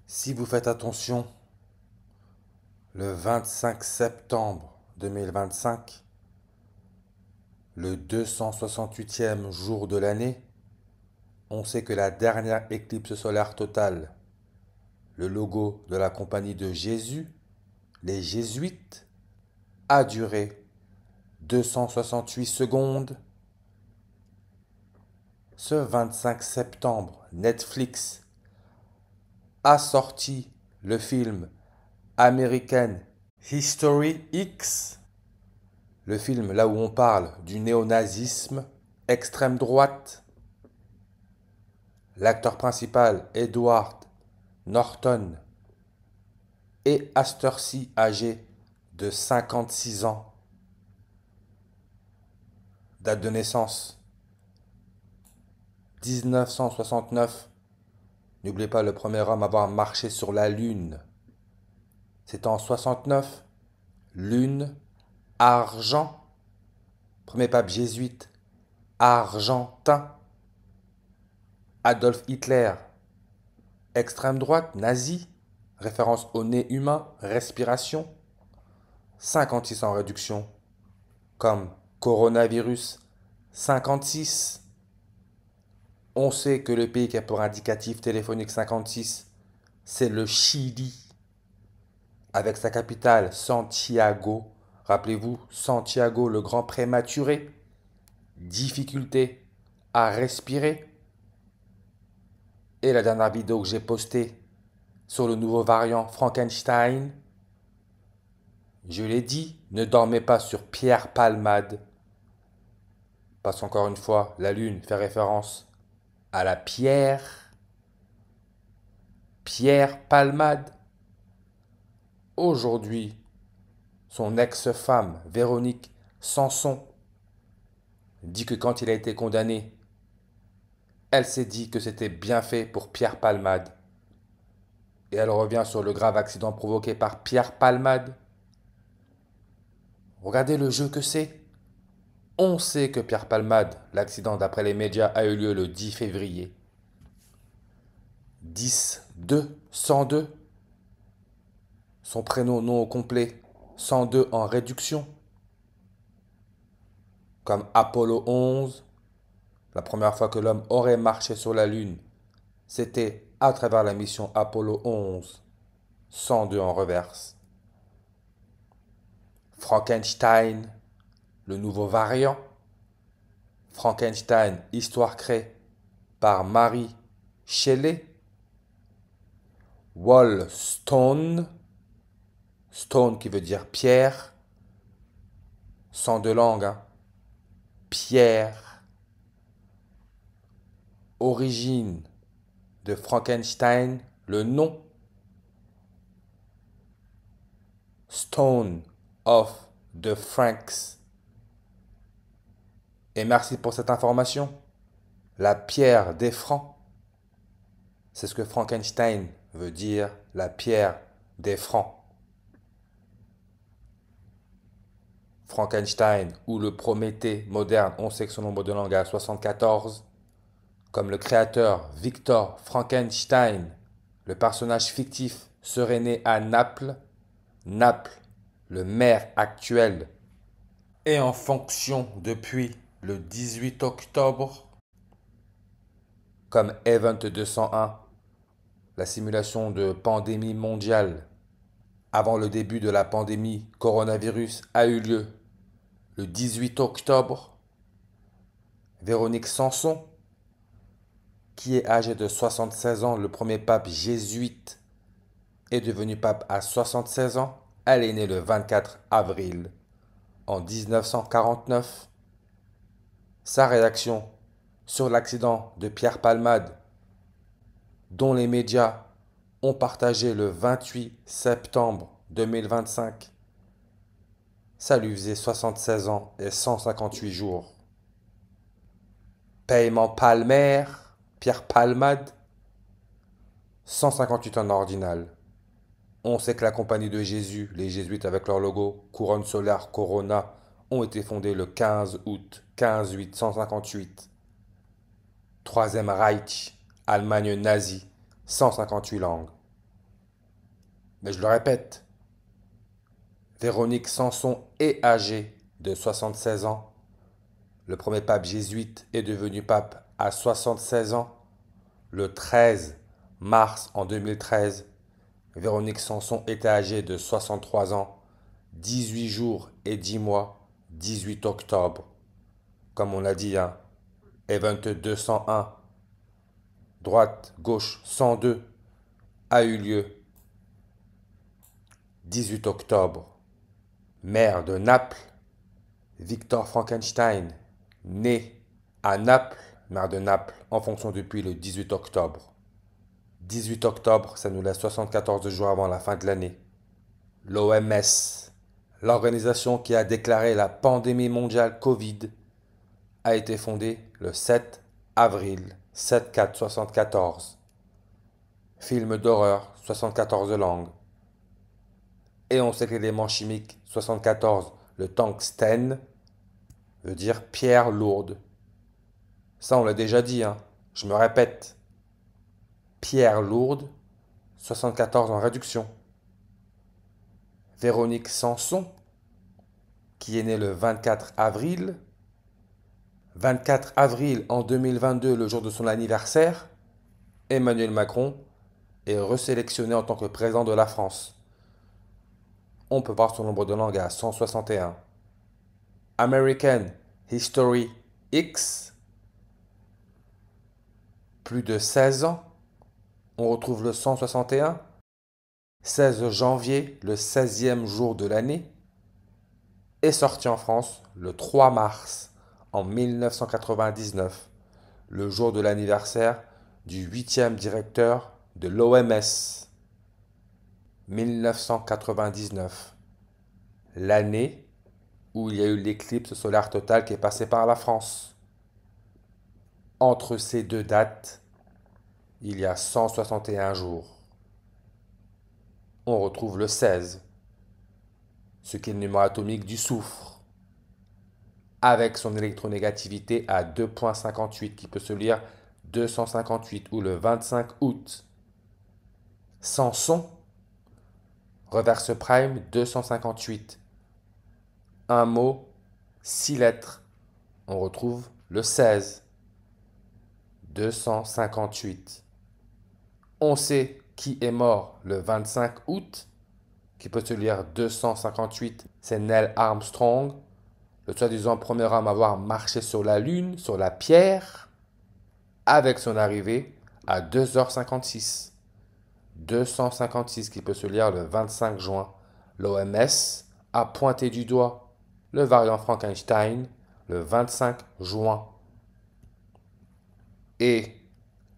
Si vous faites attention, le 25 septembre 2025, le 268e jour de l'année, on sait que la dernière éclipse solaire totale, le logo de la compagnie de Jésus, les Jésuites, a duré 268 secondes. Ce 25 septembre, Netflix a sorti le film American History X, le film là où on parle du néonazisme, extrême droite. L'acteur principal, Edward Norton, est à cette heure-ci âgé de 56 ans. Date de naissance 1969. N'oubliez pas le premier homme à avoir marché sur la Lune. C'est en 69. Lune, argent. Premier pape jésuite, argentin. Adolf Hitler, extrême droite, nazi, référence au nez humain, respiration. 56 en réduction, comme coronavirus, 56. On sait que le pays qui a pour indicatif téléphonique 56, c'est le Chili, avec sa capitale Santiago. Rappelez-vous, Santiago, le grand prématuré. Difficulté à respirer. Et la dernière vidéo que j'ai postée sur le nouveau variant Frankenstein, je l'ai dit, ne dormez pas sur Pierre Palmade. Parce qu'encore une fois, la Lune fait référence à la pierre. Pierre Palmade. Aujourd'hui, son ex-femme, Véronique Sanson, dit que quand il a été condamné, elle s'est dit que c'était bien fait pour Pierre Palmade. Et elle revient sur le grave accident provoqué par Pierre Palmade. Regardez le jeu que c'est. On sait que Pierre Palmade, l'accident d'après les médias, a eu lieu le 10 février. 10-2, 102. Son prénom non au complet, 102 en réduction. Comme Apollo 11, la première fois que l'homme aurait marché sur la Lune, c'était à travers la mission Apollo 11, 102 en reverse. Frankenstein, le nouveau variant. Frankenstein, histoire créée par Mary Shelley. Wallstone, stone qui veut dire pierre, sans de langue, hein. Pierre. Origine de Frankenstein, le nom. Stone of the Franks. Et merci pour cette information. La pierre des Francs. C'est ce que Frankenstein veut dire, la pierre des Francs. Frankenstein ou le Prométhée moderne, on sait que son nombre de langues est à 74. Comme le créateur Victor Frankenstein, le personnage fictif serait né à Naples. Naples, le maire actuel, est en fonction depuis le 18 octobre. Comme Event 201, la simulation de pandémie mondiale avant le début de la pandémie coronavirus a eu lieu le 18 octobre. Véronique Sanson, qui est âgée de 76 ans, le premier pape jésuite, est devenu pape à 76 ans. Elle est née le 24 avril en 1949. Sa réaction sur l'accident de Pierre Palmade, dont les médias ont partagé le 28 septembre 2025, ça lui faisait 76 ans et 158 jours. Paiement palmaire, Pierre Palmade, 158 en ordinal. On sait que la compagnie de Jésus, les jésuites avec leur logo couronne solaire Corona, ont été fondés le 15 août 15-8-158. Troisième Reich, Allemagne nazie, 158 langues. Mais je le répète, Véronique Sanson est âgée de 76 ans. Le premier pape jésuite est devenu pape à 76 ans. Le 13 mars en 2013, Véronique Sanson était âgée de 63 ans, 18 jours et 10 mois, 18 octobre. Comme on l'a dit, hein, Event 201, droite, gauche 102, a eu lieu 18 octobre. Maire de Naples, Victor Frankenstein, né à Naples, maire de Naples, en fonction depuis le 18 octobre. 18 octobre, ça nous laisse 74 jours avant la fin de l'année. L'OMS, l'organisation qui a déclaré la pandémie mondiale Covid, a été fondée le 7 avril 7-4-74. Film d'horreur, 74 langues. Et on sait que l'élément chimique 74, le tungstène, veut dire pierre lourde. Ça, on l'a déjà dit, hein. Je me répète. Pierre lourde, 74 en réduction. Véronique Sanson, qui est née le 24 avril. 24 avril en 2022, le jour de son anniversaire, Emmanuel Macron est resélectionné en tant que président de la France. On peut voir son nombre de langues à 161. American History X, plus de 16 ans, on retrouve le 161. 16 janvier, le 16e jour de l'année, est sorti en France le 3 mars en 1999, le jour de l'anniversaire du 8e directeur de l'OMS. 1999, l'année où il y a eu l'éclipse solaire totale qui est passée par la France. Entre ces deux dates, il y a 161 jours. On retrouve le 16, ce qui est le numéro atomique du soufre, avec son électronégativité à 2,58 qui peut se lire 258 ou le 25 août. Samson, reverse prime 258. Un mot, 6 lettres. On retrouve le 16. 258. On sait qui est mort le 25 août, qui peut se lire 258, c'est Neil Armstrong, le soi-disant premier homme à avoir marché sur la Lune, sur la Pierre, avec son arrivée à 2h56. 256 qui peut se lire le 25 juin. L'OMS a pointé du doigt le variant Frankenstein le 25 juin. Et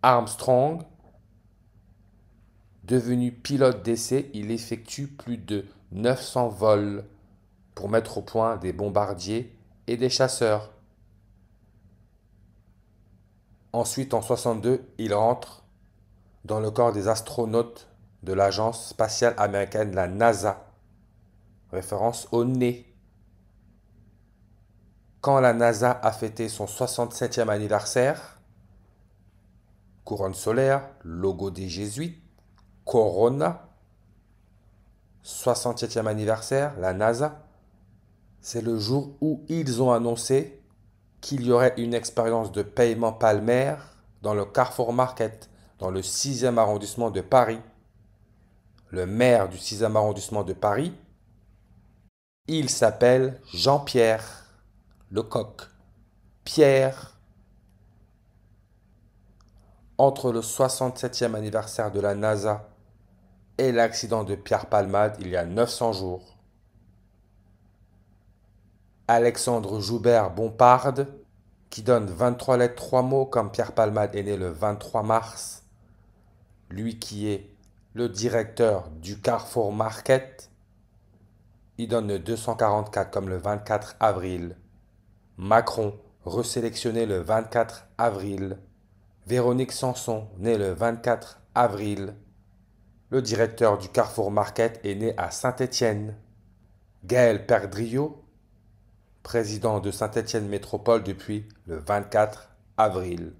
Armstrong, devenu pilote d'essai, il effectue plus de 900 vols pour mettre au point des bombardiers et des chasseurs. Ensuite, en 62, il rentre dans le corps des astronautes de l'agence spatiale américaine, la NASA, référence au nez. Quand la NASA a fêté son 67e anniversaire, couronne solaire, logo des jésuites, Corona, 67e anniversaire, la NASA, c'est le jour où ils ont annoncé qu'il y aurait une expérience de paiement palmaire dans le Carrefour Market, dans le 6e arrondissement de Paris. Le maire du 6e arrondissement de Paris, il s'appelle Jean-Pierre Lecoq. Pierre. Entre le 67e anniversaire de la NASA et l'accident de Pierre Palmade, il y a 900 jours. Alexandre Joubert Bompard, qui donne 23 lettres, 3 mots, comme Pierre Palmade est né le 23 mars, lui qui est le directeur du Carrefour Market, il donne le 244 comme le 24 avril. Macron, resélectionné le 24 avril. Véronique Sanson, née le 24 avril. Le directeur du Carrefour Market est né à Saint-Étienne. Gaël Perdriau, président de Saint-Étienne Métropole depuis le 24 avril.